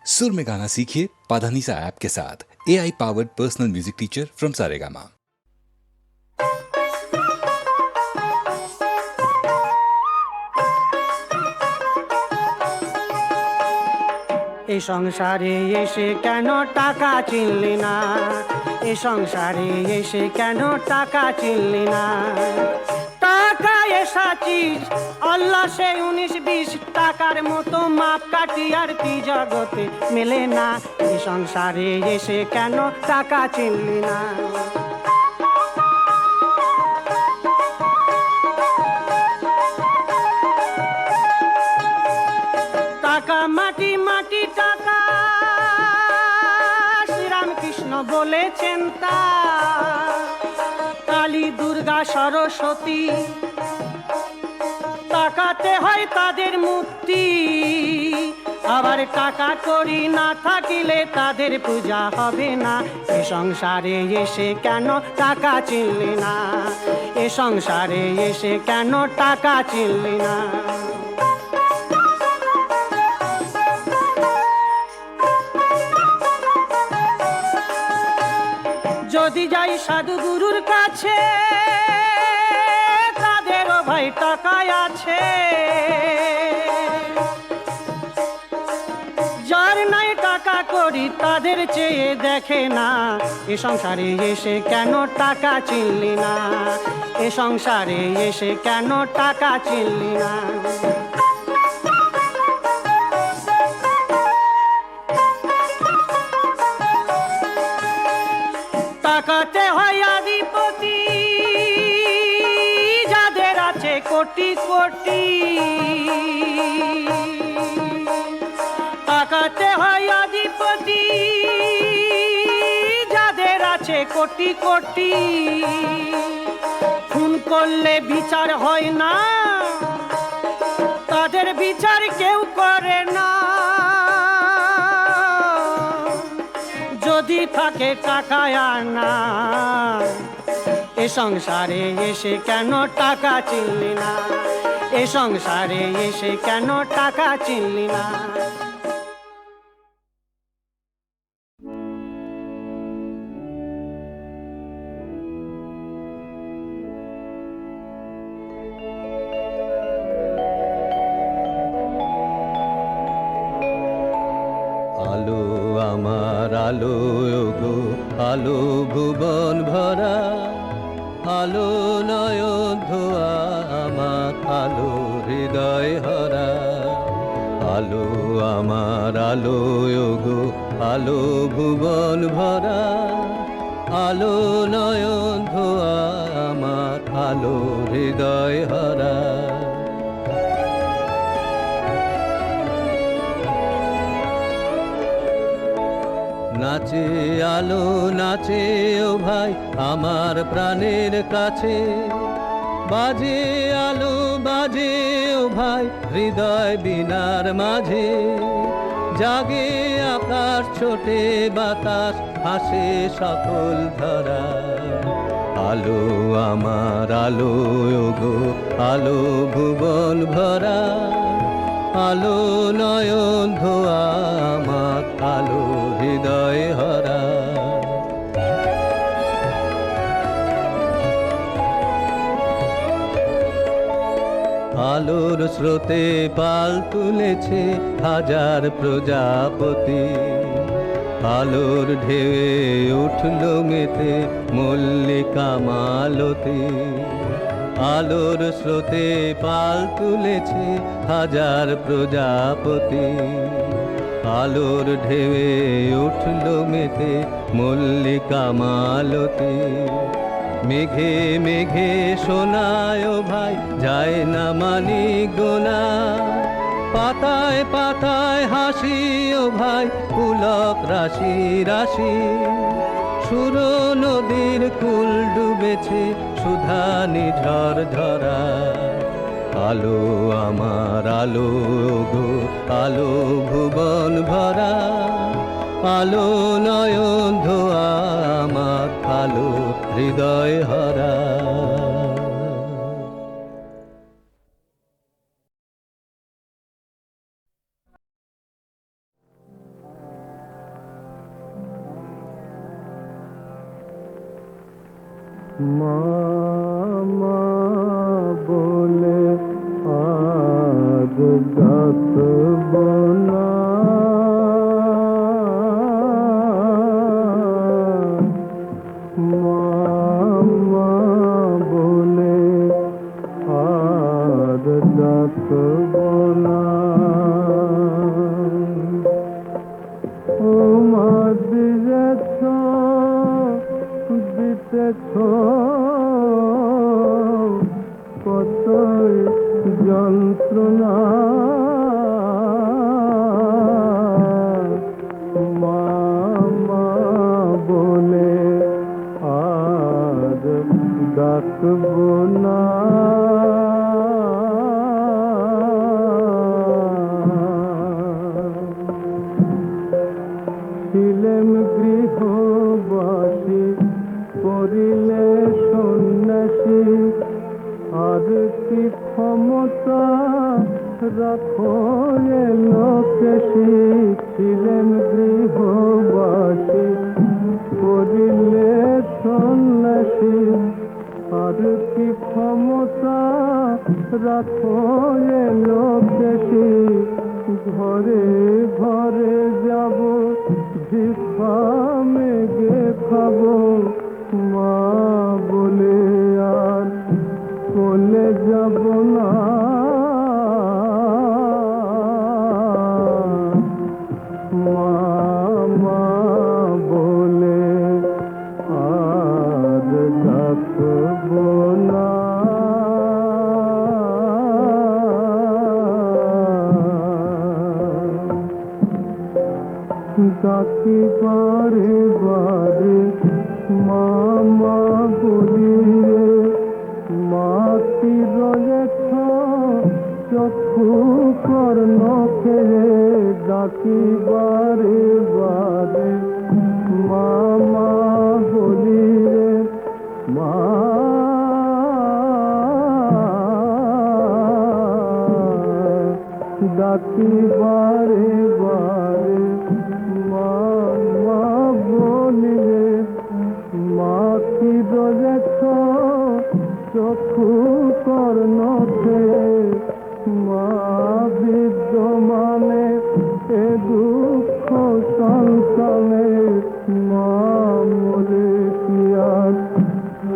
सुर में गाना सीखिए पाधानीसा ऐप के साथ। AI powered personal music teacher from Saregama. এই সংসারে এসে কেন টাকা চিনলি না? এই সংসারে এসে কেন টাকা চিনলি না? টাকা এসাচিস আল্লাহ সে 19-20 টাকার মতো মাপ কাটি আর তুই জগতে মেলে না। এই সংসারে এসে কেন টাকা চিনলি না? টাকা মাটি মাটি টাকা শ্রীরামকৃষ্ণ বলেছেন তা। কালী দুর্গা সরস্বতী টাকাতে হয় তাদের মুক্তি। আবার টাকা করি না থাকিলে তাদের পূজা হবে না। এ সংসারে এসে কেন টাকা চিনলি না? এ সংসারে এসে কেন টাকা চিনলি না? যদি যাই সাধু গুরুর কাছে তাদেরও ভাই টাকায় আছে। যার নাই টাকা করি তাদের চেয়ে দেখে না। এ সংসারে এসে কেন টাকা চিনলি না? এ সংসারে এসে কেন টাকা চিনলি না? টাকাতে হয় আধিপতি যাদের আছে কোটি কোটি। টাকাতে হয় আধিপতি যাদের আছে কোটি কোটি। খুন করলে বিচার হয় না, তাদের বিচার কেউ করে না। যদি থাকে টাকায় আনা এ সংসারে এসে কেন টাকা চিনলি না? এ সংসারে এসে কেন টাকা চিনলি না? আলো আমার আলো গো, আলো ভুবন ভরা, আলো নয়ন ধোয়া আমার, আলো হৃদয় হরা। আলো আমার আলো গো, আলো ভুবন ভরা, আলো নয়ন ধোয়া আমার, আলো হৃদয় হরা। নাচে আলো নাচে ও ভাই আমার প্রাণের কাছে, বাজে আলো বাজে ও ভাই হৃদয় বীণার মাঝে। জাগে আকাশ ছোটে বাতাস হাসে সকল ধরা। আলো আমার আলো গো, আলো ভুবন ভরা, আলো নয়ন ধোয়া আমার, আলো হৃদয় হরা। আলোর স্রোতে পাল তুলেছে হাজার প্রজাপতি। আলোর ঢেউয়ে উঠল মেতে মল্লিকা মালতী। আলোর স্রোতে পাল তুলেছে হাজার প্রজাপতি। আলোর ঢেউয়ে উঠল মেতে মল্লিকা মালতী। মেঘে মেঘে শোনায় ভাই যায় না মানি গোনা, পাতায় পাতায় হাসি ও ভাই পুলক রাশি রাশি। সুর নদীর কুল ডুবেছে সুধা নিঝর ধরা। আলো আমার আলো গো, আলো ভুবন ভরা, আলো নয়ন ধোয়া আমার, আলো হৃদয় হরা। মামা বলে আজ ডাকব না, মামা বলে আজ ডাকব না। ও মা দিয়েছ দিতেছ কতই যন্ত্রণা, মামা বলে আর ডাকব না। ছিলেম গৃহবাসী করিলে সন্ন্যাসী, আর কি ক্ষমতা রাখো এ লোকেশী। ছিলেম গৃহবাসী করিলে সন্ন্যাসী, আর কি ক্ষমতা রাখো এ লোকেশী। ঘরে ঘরে যাব ভিক্ষা মেঘে খাবো, মা বলে আর কোলে যাব না। মামা বলে আর ডাকব না। ডাকি বারে বারে মামা বলিয়ে, মা কি রয়েছ চক্ষু কর্ণ খেয়ে। ডাকি বারে বারে মামা বলিয়ে, মা ডাকি বারে বারে মামা বলিলে, মা কি রয়েছ চক্ষু কর্ণ খেয়ে। মা বিদ্যমানে এ দুঃখ সংসারে, মা মরে কি আর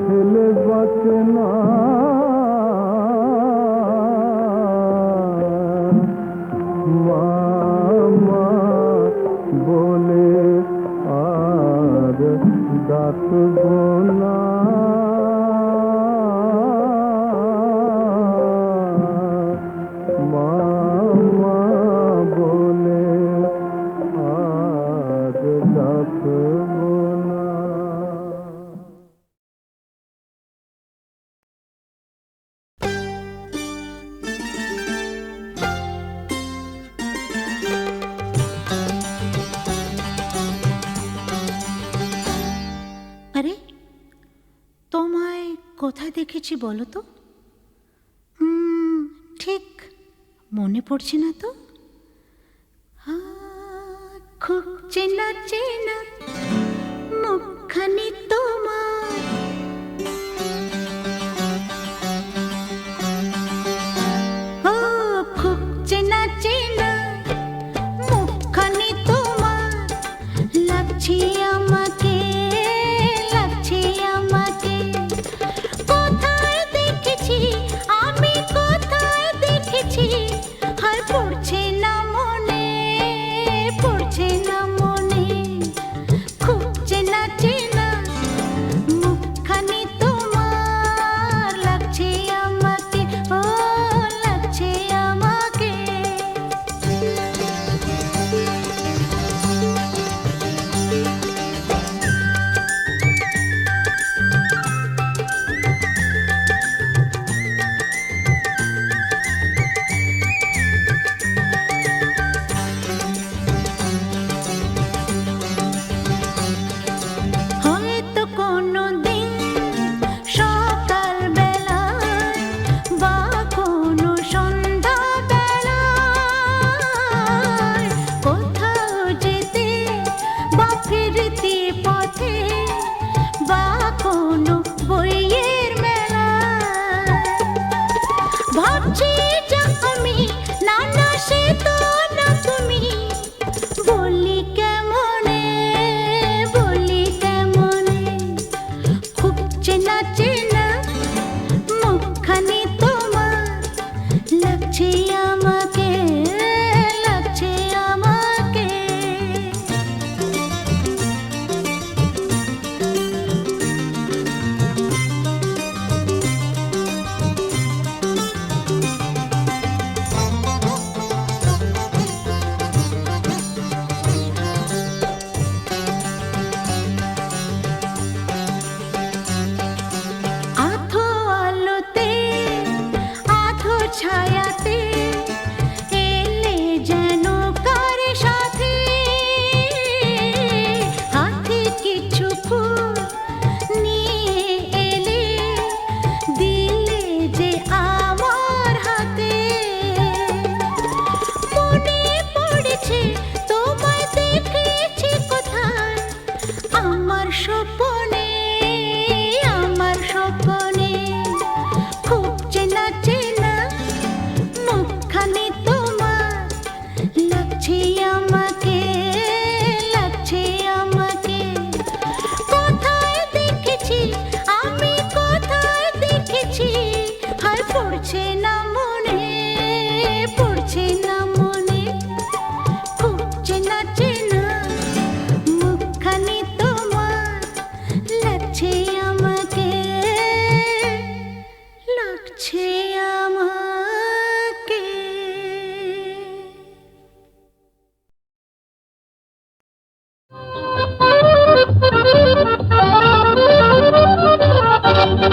ছেলে বাঁচে না। মামা বলে আর ডাকব না। মামা বলে আর ডাকব না। আরে তোমায় কোথায় দেখেছি বলো তো? ঠিক মনে পড়ছে না তো। খুব চেনা চেনা মুখখানি তোমার, খুব চেনা চেনা মুখখানি তোমার। লাগছে আমাকে, লাগছে আমাকে। কোথায় দেখেছি আমি, কোথায় দেখেছি, আর পড়ছে না মনে, পড়ছে না মনে। খুব চেনা চেনা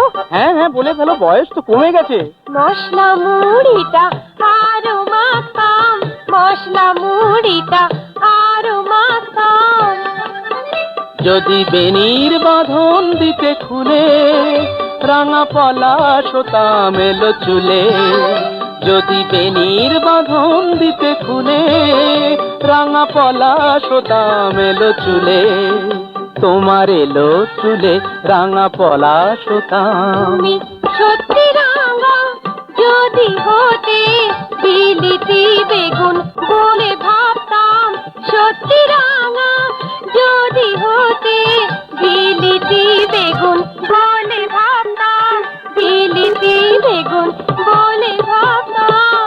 ও হ্যাঁ হ্যাঁ বলে ফেলো, বয়স তো কমে গেছে। মশলা মুড়িটা আরো মাখাম, মশলা মুড়িটা আরো মাখাম। যদি বেনির বাঁধন দিতে খুলে, রাঙা পলাশ হতাম এলো চুলে। যদি বেনির বাঁধন দিতে খুলে, রাঙা পলাশ হতাম এলো চুলে। তোমার এলো চুলে রাঙা পলাশ হতাম। তুমি সত্যি রাঙা যদি হতে, বিলিতি বেগুন বলে ভাবতাম। সত্যি রাঙা যদি হতে, বিলিতি বেগুন বলে ভাবতাম, বিলিতি বেগুন বলে ভাবতাম।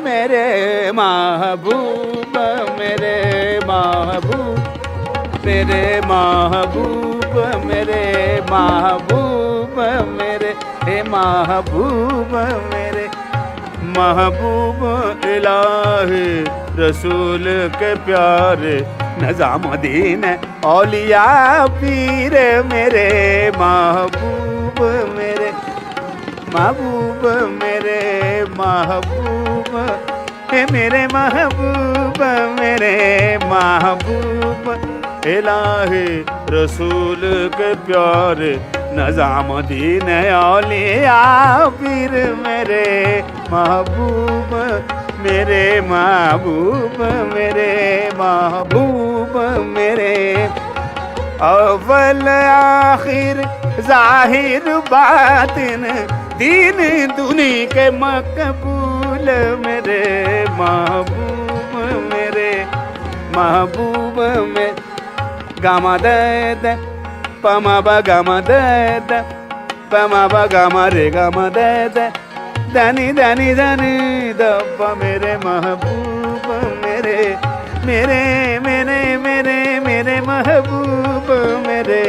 मेरे महबूब, मेरे महबूब, मेरे महबूब, मेरे महबूब, मेरे महबूब, मेरे महबूब इलाही रसूल के प्यारे निजामुद्दीन औलिया पीर। मेरे महबूब, मेरे महबूब, मेरे महबूब, मेरे महबूब, मेरे महबूब इलाही रसूल के प्यारे निजामुद्दीन औलिया पीर। मेरे महबूब, मेरे महबूब, मेरे महबूब, मेरे अव्वल आखिर जाहिर बातिन दीन दुनी के मकबूल। मेरे महबूब, मेरे महबूब में गामा दे पमा ब गामा दे पमा ब गामा रे गामा दे दनी दनी दनी दब्बा। मेरे महबूब, मेरे मेरे मेरे मेरे मेरे महबूब, मेरे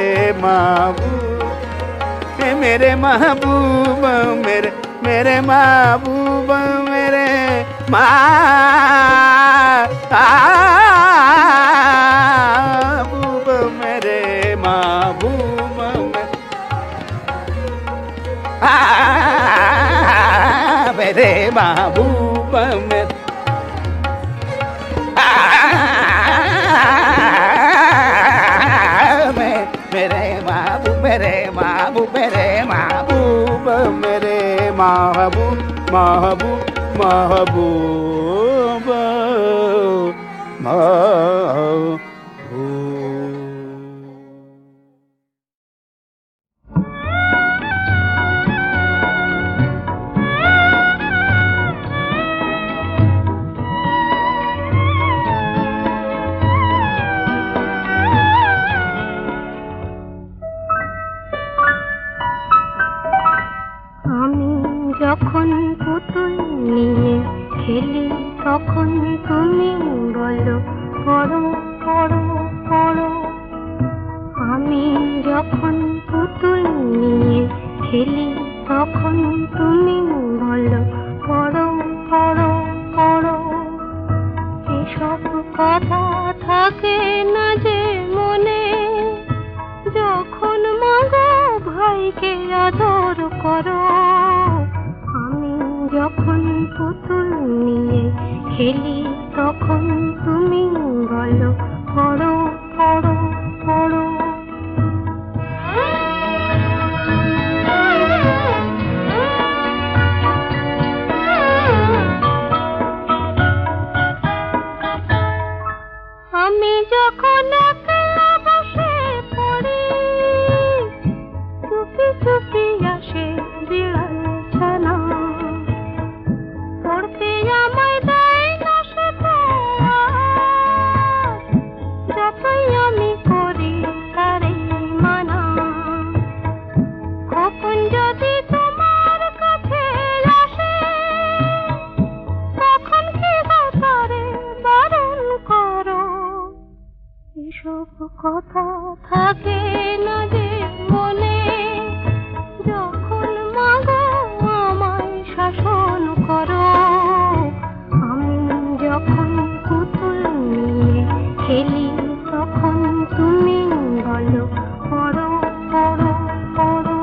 महबूब, मेरे महबूब, मेरे मेरे महबूब, मेरे महबूब, मेरे महबूब, मेरे महबूब, मेरे महबूब, मेरे महबूब, मेरे महबूब, मेरे महबूब, महबूब, महबूब, महबूब। যখন পুতুল নিয়ে খেলি, তখন তুমি বলো পড়ো পড়ো পড়ো। আমি যখন পুতুল নিয়ে খেলি, তখন তুমি বলো পড়ো পড়ো পড়ো। এসব কথা থাকে না যে মনে, যখন মাগো ভাইকে আদর করো। যখন পুতুল নিয়ে খেলি, তখন তুমি বলো পড়ো পড়ো পড়ো। আমি যখন একলা বসে পড়ি, চুপি চুপি আসে বিড়াল ছানা। পড়তে আমায় দেয় না সে তো কথা থাকে না যে মনে, যখন মাগো আমায় শাসন করো, আমি যখন পুতুল নিয়ে খেলি তখন তুমি বলো পড়ো পড়ো পড়ো।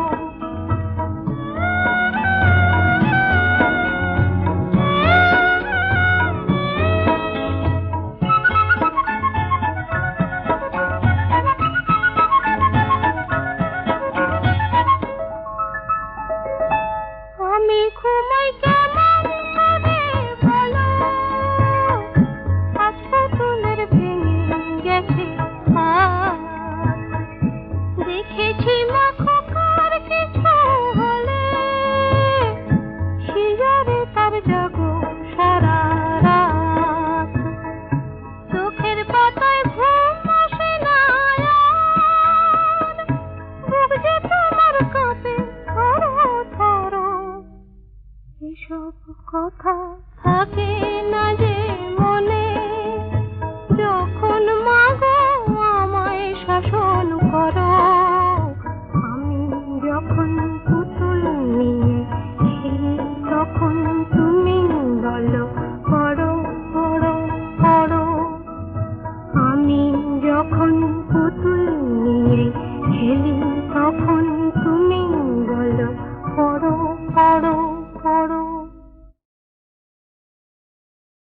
আমি ঘুমাই কেমন করে বলো, আজ পুতুলের ভেঙে গেছে হাত। দেখেছি মা খোকার কিছু হলে, শিয়রে তার জাগো সারা রাত। চোখের পাতায় ঘুম আসে না আর, বুক যে তোমার কাঁপে থরো থরো। এসব কথা থাকে